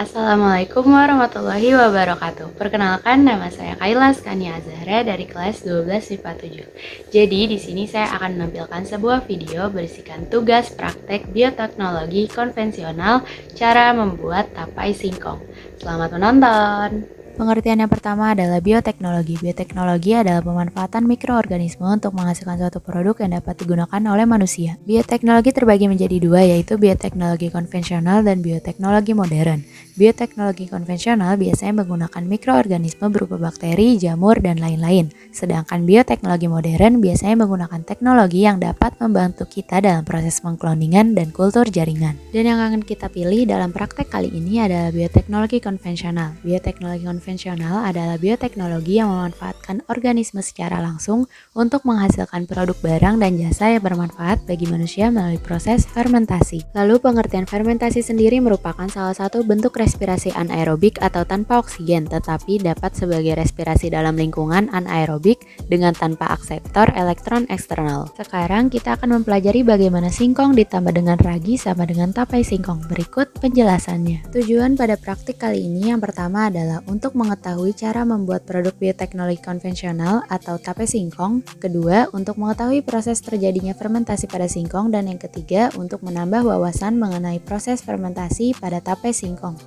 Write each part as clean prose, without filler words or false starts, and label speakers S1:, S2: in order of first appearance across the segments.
S1: Assalamualaikum warahmatullahi wabarakatuh. Perkenalkan, nama saya Kaila Skania Azahra dari kelas 12 MIPA 7. Jadi di sini saya akan menampilkan sebuah video berisikan tugas praktek bioteknologi konvensional cara membuat tapai singkong. Selamat menonton.
S2: Pengertian yang pertama adalah bioteknologi. Bioteknologi adalah pemanfaatan mikroorganisme untuk menghasilkan suatu produk yang dapat digunakan oleh manusia. Bioteknologi terbagi menjadi dua, yaitu bioteknologi konvensional dan bioteknologi modern. Bioteknologi konvensional biasanya menggunakan mikroorganisme berupa bakteri, jamur, dan lain-lain. Sedangkan bioteknologi modern biasanya menggunakan teknologi yang dapat membantu kita dalam proses pengkloningan dan kultur jaringan. Dan yang akan kita pilih dalam praktek kali ini adalah bioteknologi konvensional. Bioteknologi konvensional adalah bioteknologi yang memanfaatkan organisme secara langsung untuk menghasilkan produk barang dan jasa yang bermanfaat bagi manusia melalui proses fermentasi. Lalu pengertian fermentasi sendiri merupakan salah satu bentuk respirasi anaerobik atau tanpa oksigen, tetapi dapat sebagai respirasi dalam lingkungan anaerobik dengan tanpa akseptor elektron eksternal. Sekarang kita akan mempelajari bagaimana singkong ditambah dengan ragi sama dengan tapai singkong. Berikut penjelasannya. Tujuan pada praktik kali ini yang pertama adalah untuk mengetahui cara membuat produk bioteknologi konvensional atau tape singkong, kedua untuk mengetahui proses terjadinya fermentasi pada singkong, dan yang ketiga untuk menambah wawasan mengenai proses fermentasi pada tape singkong.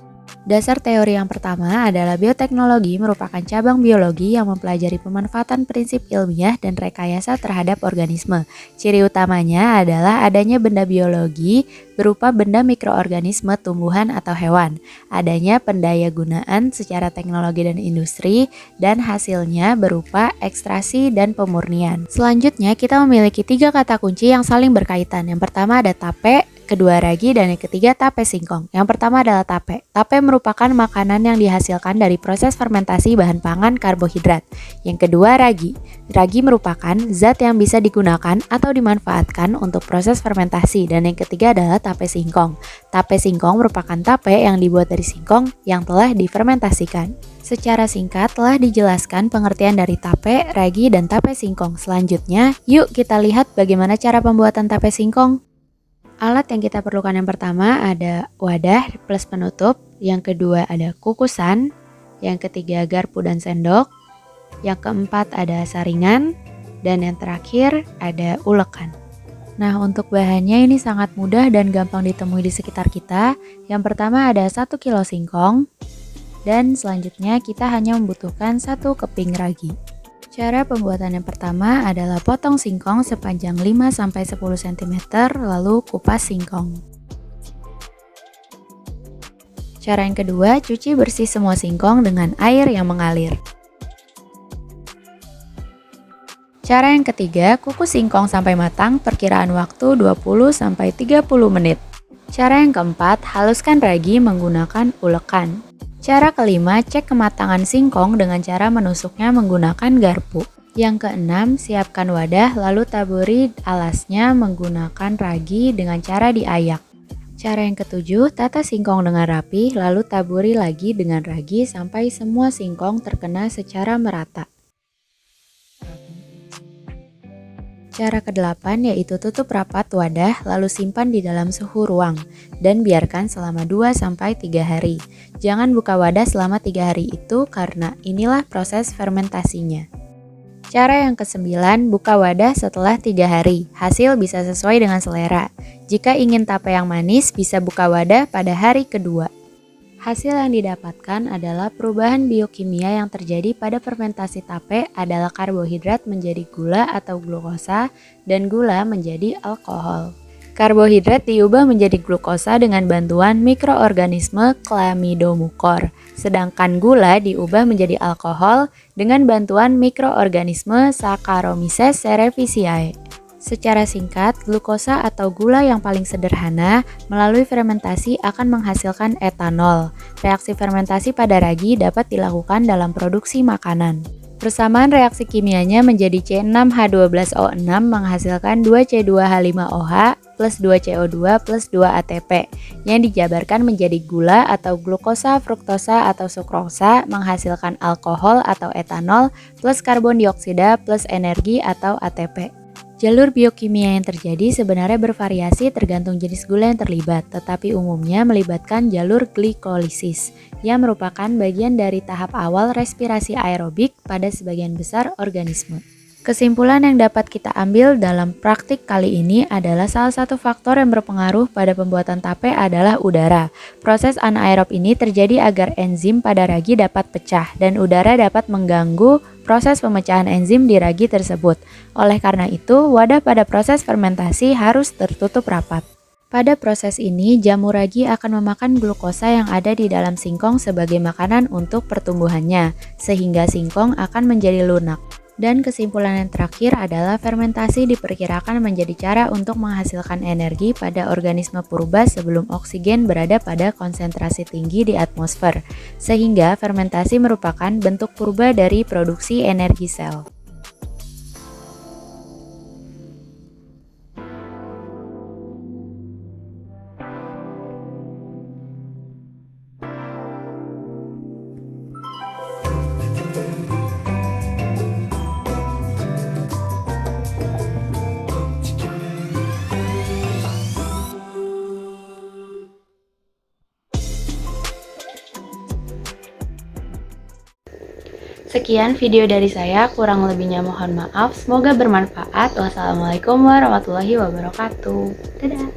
S2: Dasar teori yang pertama adalah bioteknologi merupakan cabang biologi yang mempelajari pemanfaatan prinsip ilmiah dan rekayasa terhadap organisme. Ciri utamanya adalah adanya benda biologi berupa benda mikroorganisme, tumbuhan atau hewan, adanya pendayagunaan secara teknologi dan industri, dan hasilnya berupa ekstraksi dan pemurnian. Selanjutnya kita memiliki 3 kata kunci yang saling berkaitan. Yang pertama ada tape, kedua ragi, dan yang ketiga tape singkong. Yang pertama adalah tape. Tape merupakan makanan yang dihasilkan dari proses fermentasi bahan pangan karbohidrat. Yang kedua ragi. Ragi merupakan zat yang bisa digunakan atau dimanfaatkan untuk proses fermentasi. Dan yang ketiga adalah tape singkong. Tape singkong merupakan tape yang dibuat dari singkong yang telah difermentasikan. Secara singkat telah dijelaskan pengertian dari tape, ragi, dan tape singkong. Selanjutnya, yuk kita lihat bagaimana cara pembuatan tape singkong. Alat yang kita perlukan yang pertama ada wadah plus penutup, yang kedua ada kukusan, yang ketiga garpu dan sendok, yang keempat ada saringan, dan yang terakhir ada ulekan. Nah, untuk bahannya ini sangat mudah dan gampang ditemui di sekitar kita. Yang pertama ada 1 kilo singkong, dan selanjutnya kita hanya membutuhkan 1 keping ragi. Cara pembuatan yang pertama adalah potong singkong sepanjang 5-10 cm, lalu kupas singkong. Cara yang kedua, cuci bersih semua singkong dengan air yang mengalir. Cara yang ketiga, kukus singkong sampai matang, perkiraan waktu 20-30 menit. Cara yang keempat, haluskan ragi menggunakan ulekan. Cara kelima, cek kematangan singkong dengan cara menusuknya menggunakan garpu. Yang keenam, siapkan wadah lalu taburi alasnya menggunakan ragi dengan cara diayak. Cara yang ketujuh, tata singkong dengan rapi lalu taburi lagi dengan ragi sampai semua singkong terkena secara merata. Cara ke-8 yaitu tutup rapat wadah lalu simpan di dalam suhu ruang dan biarkan selama 2-3 hari. Jangan buka wadah selama 3 hari itu karena inilah proses fermentasinya. Cara yang ke-9, buka wadah setelah 3 hari. Hasil bisa sesuai dengan selera. Jika ingin tape yang manis, bisa buka wadah pada hari kedua. Hasil yang didapatkan adalah perubahan biokimia yang terjadi pada fermentasi tape adalah karbohidrat menjadi gula atau glukosa dan gula menjadi alkohol. Karbohidrat diubah menjadi glukosa dengan bantuan mikroorganisme Chlamydomucor, sedangkan gula diubah menjadi alkohol dengan bantuan mikroorganisme Saccharomyces cerevisiae. Secara singkat, glukosa atau gula yang paling sederhana melalui fermentasi akan menghasilkan etanol. Reaksi fermentasi pada ragi dapat dilakukan dalam produksi makanan. Persamaan reaksi kimianya menjadi C6H12O6 menghasilkan 2C2H5OH plus 2CO2 plus 2 ATP yang dijabarkan menjadi gula atau glukosa, fruktosa atau sukrosa menghasilkan alkohol atau etanol plus karbon dioksida plus energi atau ATP. Jalur biokimia yang terjadi sebenarnya bervariasi tergantung jenis gula yang terlibat, tetapi umumnya melibatkan jalur glikolisis, yang merupakan bagian dari tahap awal respirasi aerobik pada sebagian besar organisme. Kesimpulan yang dapat kita ambil dalam praktik kali ini adalah salah satu faktor yang berpengaruh pada pembuatan tape adalah udara. Proses anaerob ini terjadi agar enzim pada ragi dapat pecah dan udara dapat mengganggu proses pemecahan enzim di ragi tersebut. Oleh karena itu, wadah pada proses fermentasi harus tertutup rapat. Pada proses ini, jamur ragi akan memakan glukosa yang ada di dalam singkong sebagai makanan untuk pertumbuhannya, sehingga singkong akan menjadi lunak. Dan kesimpulan yang terakhir adalah fermentasi diperkirakan menjadi cara untuk menghasilkan energi pada organisme purba sebelum oksigen berada pada konsentrasi tinggi di atmosfer, sehingga fermentasi merupakan bentuk purba dari produksi energi sel.
S1: Sekian video dari saya, kurang lebihnya mohon maaf. Semoga bermanfaat. Wassalamualaikum warahmatullahi wabarakatuh. Dadah.